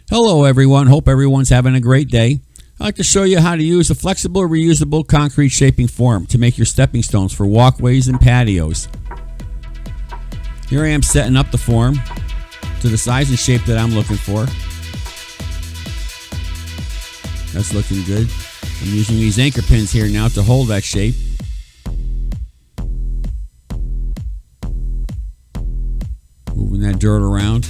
Hello everyone, hope everyone's having a great day. I'd like to show you how to use a flexible, reusable concrete shaping form to make your stepping stones for walkways and patios. Here I am setting up the form to the size and shape that I'm looking for. That's looking good. I'm using these anchor pins here now to hold that shape. Moving that dirt around.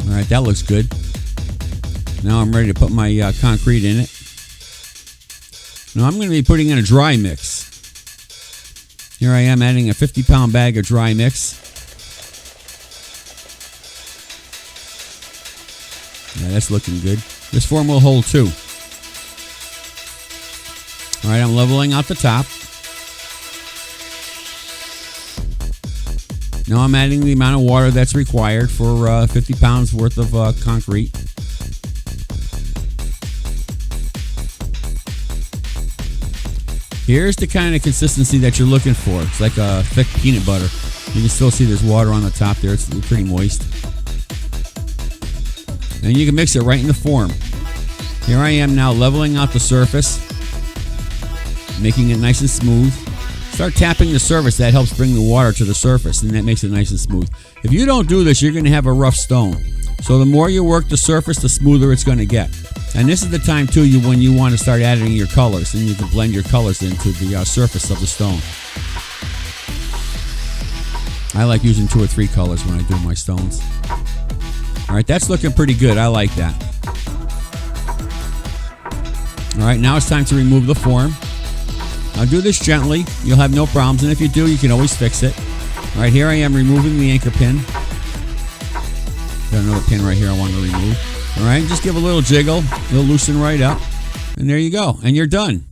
Alright, that looks good. Now I'm ready to put my concrete in it. Now I'm going to be putting in a dry mix. Here I am adding a 50-pound bag of dry mix. Yeah, that's looking good. This form will hold two. Alright, I'm leveling out the top. Now I'm adding the amount of water that's required for 50 pounds worth of concrete. Here's the kind of consistency that you're looking for. It's like a thick peanut butter. You can still see there's water on the top there. It's pretty moist. And you can mix it right in the form. Here I am now leveling out the surface, making it nice and smooth. Start tapping the surface. That helps bring the water to the surface, and that makes it nice and smooth. If you don't do this, you're going to have a rough stone. So the more you work the surface, the smoother it's going to get. And this is the time, too, when you want to start adding your colors, and you can blend your colors into the surface of the stone. I like using 2 or 3 colors when I do my stones. All right, that's looking pretty good. I like that. All right, now it's time to remove the form. I'll do this gently. You'll have no problems, and if you do, you can always fix it. All right, here I am removing the anchor pin. Got another pin right here I want to remove. All right, just give a little jiggle. It'll loosen right up, and there you go, and you're done.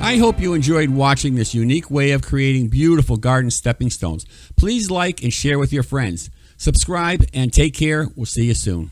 I hope you enjoyed watching this unique way of creating beautiful garden stepping stones. Please like and share with your friends. Subscribe and take care. We'll see you soon.